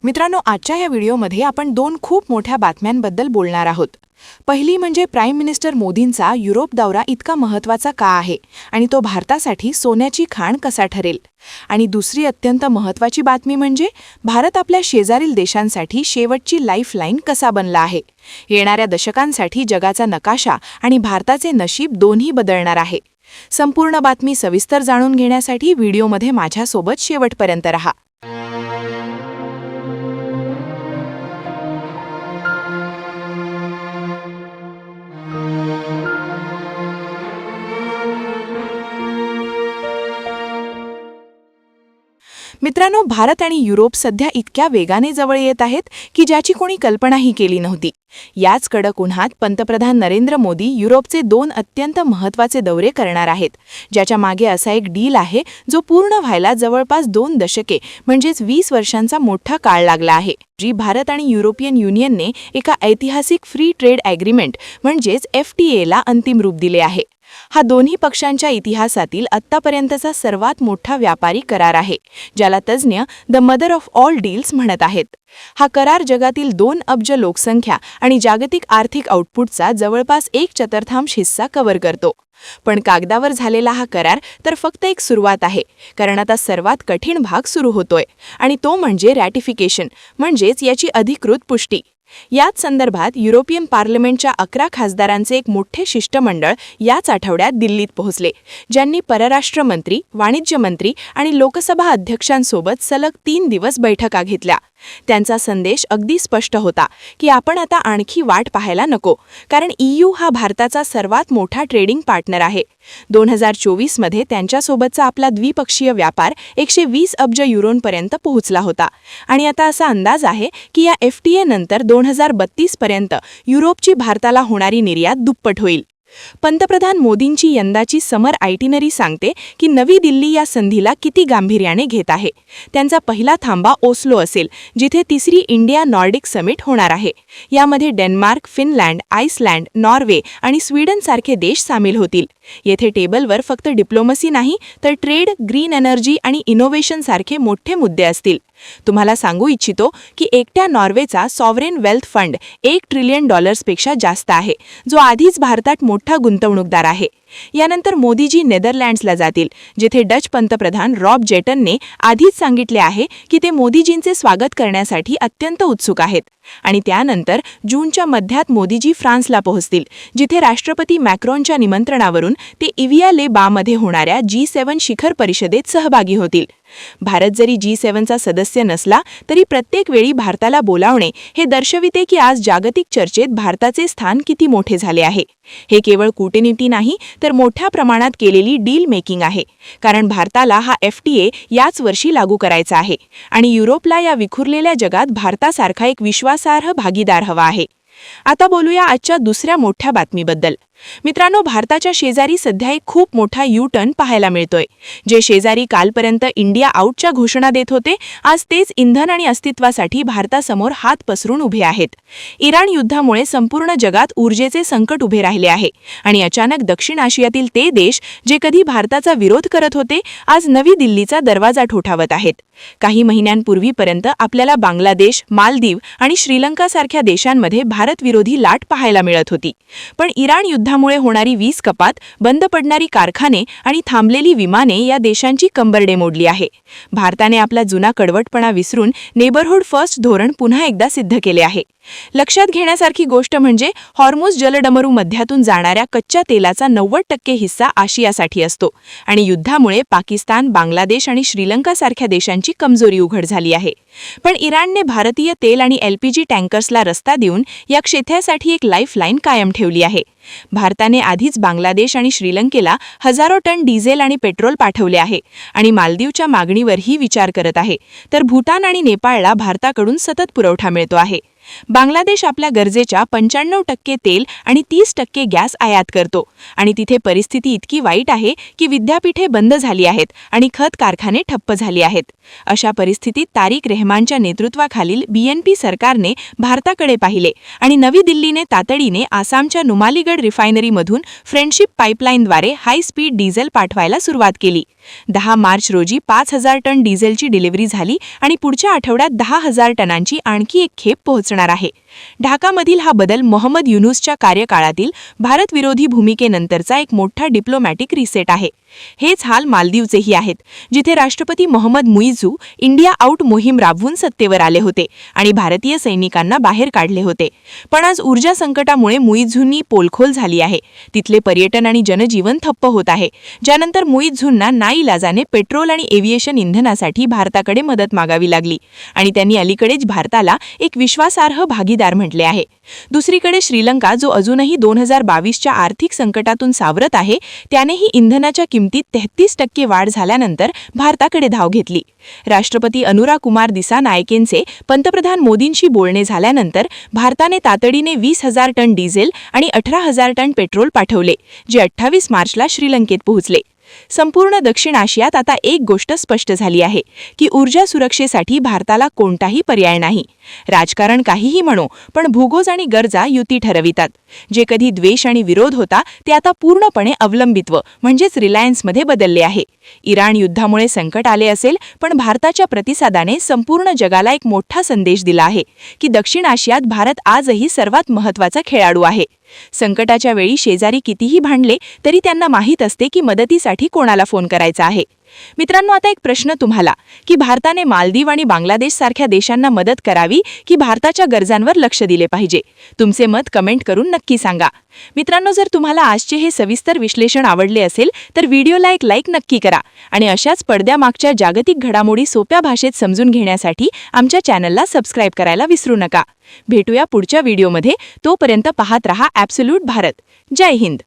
मित्रांनो, आजच्या या व्हिडिओमध्ये आपण दोन खूप मोठ्या बातम्यांबद्दल बोलणार आहोत. पहिली म्हणजे प्राईम मिनिस्टर मोदींचा युरोप दौरा इतका महत्त्वाचा का आहे आणि तो भारतासाठी सोन्याची खाण कसा ठरेल. आणि दुसरी अत्यंत महत्त्वाची बातमी म्हणजे भारत आपल्या शेजारील देशांसाठी शेवटची लाईफलाईन कसा बनला आहे. येणाऱ्या दशकांसाठी जगाचा नकाशा आणि भारताचे नशीब दोन्ही बदलणार आहे. संपूर्ण बातमी सविस्तर जाणून घेण्यासाठी व्हिडिओमध्ये माझ्यासोबत शेवटपर्यंत रहा. मित्रांनो, भारत आणि युरोप सध्या इतक्या वेगाने जवळ येत आहेत की ज्याची कोणी कल्पनाही केली नव्हती. याच कडक उन्हात पंतप्रधान नरेंद्र मोदी युरोपचे दोन अत्यंत महत्त्वाचे दौरे करणार आहेत, ज्याच्या मागे असा एक डील आहे जो पूर्ण व्हायला जवळपास 2 दशके म्हणजेच 20 वर्षांचा मोठा काळ लागला आहे. जी भारत आणि युरोपियन युनियनने एका ऐतिहासिक फ्री ट्रेड ॲग्रीमेंट म्हणजेच FTA अंतिम रूप दिले आहे. हा दोन्ही पक्षांच्या इतिहासातील आत्तापर्यंतचा सर्वात मोठा व्यापारी करार आहे, ज्याला तज्ज्ञ the mother of all deals म्हणत आहेत. हा करार जगातील 2 अब्ज लोकसंख्या आणि जागतिक आर्थिक आउटपुटचा जवळपास 1/4 हिस्सा कव्हर करतो. पण कागदावर झालेला हा करार तर फक्त एक सुरुवात आहे, कारण आता सर्वात कठीण भाग सुरू होतोय आणि तो म्हणजे रॅटिफिकेशन म्हणजेच याची अधिकृत पुष्टी. याच संदर्भात युरोपियन पार्लमेंटच्या 11 खासदारांचे एक मोठे शिष्टमंडळ याच आठवड्यात दिल्लीत पोहोचले, ज्यांनी परराष्ट्र मंत्री, वाणिज्य मंत्री आणि लोकसभा अध्यक्षांसोबत सलग 3 दिवस बैठका घेतल्या. त्यांचा संदेश अगदी स्पष्ट होता की आपण आता आणखी वाट पाहायला नको, कारण EU हा भारताचा सर्वात मोठा ट्रेडिंग पार्टनर आहे. 2024 मध्ये त्यांच्यासोबतचा आपला द्विपक्षीय व्यापार 120 अब्ज युरोंपर्यंत पोहोचला होता आणि आता असा अंदाज आहे की या FTA नंतर 2032 पर्यंत युरोपची भारताला होणारी निर्यात दुप्पट होईल. पंतप्रधान मोदींची यंदाची समर आयटिनरी सांगते की नवी दिल्ली या संधीला किती गांभीर्याने घेत आहे. त्यांचा पहिला थांबा ओस्लो असेल, जिथे तिसरी इंडिया नॉर्डिक समिट होणार आहे. यामध्ये डेन्मार्क, फिनलँड, आइसलँड, नॉर्वे आणि स्वीडनसारखे देश सामील होतील. येथे टेबलवर फक्त डिप्लोमसी नाही तर ट्रेड, ग्रीन एनर्जी आणि इनोव्हेशन सारखे मोठे मुद्दे असतील. तुम्हाला सांगू इच्छितो की एकट्या नॉर्वेचा सॉव्हरेन वेल्थ फंड $1 ट्रिलियन पेक्षा जास्त आहे, जो आधीच भारतात मोठा गुंतवणूकदार आहे. यानंतर मोदीजी नेदरलँड्सला जातील, जिथे डच पंतप्रधान रॉब जेटनने आधीच सांगितले आहे की ते मोदीजींचे स्वागत करण्यासाठी अत्यंत उत्सुक आहेत. आणि त्यानंतर जूनच्या मध्यात मोदीजी फ्रान्सला पोहोचतील, जिथे राष्ट्रपती मॅक्रॉनच्या निमंत्रणावरून ते इव्हिया-ले-बामध्ये होणाऱ्या G7 शिखर परिषदेत सहभागी होतील. भारत जरी G7चा सदस्य नसला तरी प्रत्येक वेळी भारताला बोलावणे हे दर्शविते की आज जागतिक चर्चेत भारताचे स्थान किती मोठे झाले आहे. हे केवळ कूटनीती नाही तर मोठ्या प्रमाणात केलेली डील मेकिंग आहे, कारण भारताला हा FTA याच वर्षी लागू करायचा आहे आणि युरोपला या विखुरलेल्या जगात भारतासारखा एक विश्वासार्ह भागीदार हवा आहे. आता बोलूया आजच्या दुसऱ्या मोठ्या बातमीबद्दल. मित्रांनो, भारताच्या शेजारी सध्या एक खूप मोठा U-टर्न पाहायला मिळतोय. जे शेजारी कालपर्यंत इंडिया आउटच्या घोषणा देत होते, आज तेच इंधन आणि अस्तित्वासाठी भारतासमोर हात पसरून उभे आहेत. इराण युद्धामुळे संपूर्ण जगात ऊर्जेचे संकट उभे राहिले आहे आणि अचानक दक्षिण आशियातील ते देश जे कधी भारताचा विरोध करत होते, आज नवी दिल्लीचा दरवाजा ठोठावत आहेत. काही महिन्यांपूर्वीपर्यंत आपल्याला बांगलादेश, मालदीव आणि श्रीलंकासारख्या देशांमध्ये भारतविरोधी लाट पाहायला मिळत होती. पण इराण युद्धामुळे होणारी वीज कपात, बंद पडणारी कारखाने आणि थांबलेली विमाने या देशांची कंबरडे मोडली आहे. भारताने आपला जुना कडवटपणा विसरून नेबरहूड फर्स्ट धोरण पुन्हा एकदा सिद्ध केले आहे. लक्षात घेण्यासारखी गोष्ट म्हणजे हॉर्मुझ जलडमरू मध्यातून जाणाऱ्या कच्च्या तेलाचा 90% हिस्सा आशियासाठी असतो आणि युद्धामुळे पाकिस्तान, बांगलादेश आणि श्रीलंकासारख्या देशांची कमजोरी उघड झाली आहे. पण इराणने भारतीय तेल आणि LPG टँकर्सला रस्ता देऊन या क्षेत्रासाठी एक लाईफलाईन कायम ठेवली आहे. भारताने आधीच बांगलादेश आणि श्रीलंकेला हजारो टन डिझेल आणि पेट्रोल पाठवले आहे आणि मालदीवच्या मागणीवरही विचार करत आहे, तर भूतान आणि नेपाळला भारताकडून सतत पुरवठा मिळतो आहे. बांगलादेश आपल्या गरजेच्या 95% तेल आणि 30% गॅस आयात करतो आणि तिथे परिस्थिती इतकी वाईट आहे की विद्यापीठे बंद झाली आहेत आणि खत कारखाने ठप्प झाले आहेत. अशा परिस्थितीत तारिक रेहमानच्या नेतृत्वाखालील BNP सरकारने भारताकडे पाहिले आणि नवी दिल्लीने तातडीने आसामच्या Numaligarh रिफायनरीमधून friendship पाईपलाईनद्वारे high speed diesel पाठवायला सुरुवात केली. 10 मार्च रोजी 5,000 टन डिझेलची डिलिव्हरी झाली आणि पुढच्या आठवड्यात 10,000 टनांची आणखी एक खेप पोहोचणार आहे. ढाकामधील हा बदल मोहम्मद युनूसच्या कार्यकाळातील भारतविरोधी भूमिकेनंतरचा एक मोठा डिप्लोमॅटिक रिसेट आहे. हेच हाल मालदीवचेही आहेत, जिथे राष्ट्रपती मोहम्मद मुइझू इंडिया आउट मोहीम राबवून सत्तेवर आले होते आणि भारतीय सैनिकांना बाहेर काढले होते. पण आज ऊर्जा संकटामुळे मुइझूंनी पोलखोल झाली आहे. तिथले पर्यटन आणि जनजीवन ठप्प होत आहे, ज्यानंतर मुइझूंना नाईलाजाने पेट्रोल आणि एव्हिएशन इंधनासाठी भारताकडे मदत मागावी लागली आणि त्यांनी अलीकडेच भारताला एक विश्वासार्ह भागीदार म्हटले आहे. दुसरीकडे श्रीलंका, जो अजूनही 2022च्या आर्थिक संकटातून सावरत आहे, त्यानेही इंधनाच्या किमतीत 33% वाढ झाल्यानंतर भारताकडे धाव घेतली. राष्ट्रपती अनुरा कुमार दिसानायकेंचे पंतप्रधान मोदींशी बोलणे झाल्यानंतर भारताने तातडीने 20,000 टन डिझेल आणि 18,000 टन पेट्रोल पाठवले, जे 28 मार्चला श्रीलंकेत पोहोचले. संपूर्ण दक्षिण आशियात आता एक गोष्ट स्पष्ट झाली आहे की ऊर्जा सुरक्षेसाठी भारताला कोणताही पर्याय नाही. राजकारण काहीही म्हणो, पण भूगोल आणि गरजा युती ठरवितात. जे कधी द्वेष आणि विरोध होता, ते आता पूर्णपणे अवलंबित्व म्हणजेच रिलायन्समध्ये बदलले आहे. इराण युद्धामुळे संकट आले असेल, पण भारताच्या प्रतिसादाने संपूर्ण जगाला एक मोठा संदेश दिला आहे की दक्षिण आशियात भारत आजही सर्वात महत्त्वाचा खेळाडू आहे. संकटाच्या वेळी शेजारी कितीही भांडले तरी त्यांना माहीत असते की मदतीसाठी कोणाला फोन करायचा आहे. मित्रांनो, आता एक प्रश्न तुम्हाला, की भारताने मालदीव आणि बांगलादेशसारख्या देशांना मदत करावी की भारताच्या गरजांवर लक्ष दिले पाहिजे? तुमचे मत कमेंट करून नक्की सांगा. मित्रांनो, जर तुम्हाला आजचे हे सविस्तर विश्लेषण आवडले असेल तर व्हिडिओला एक लाईक नक्की करा आणि अशाच पडद्यामागच्या जागतिक घडामोडी सोप्या भाषेत समजून घेण्यासाठी आमच्या चॅनलला सबस्क्राईब करायला विसरू नका. भेटूया पुढच्या व्हिडिओमध्ये. तोपर्यंत पाहत रहा ॲब्सोल्यूट भारत. जय हिंद.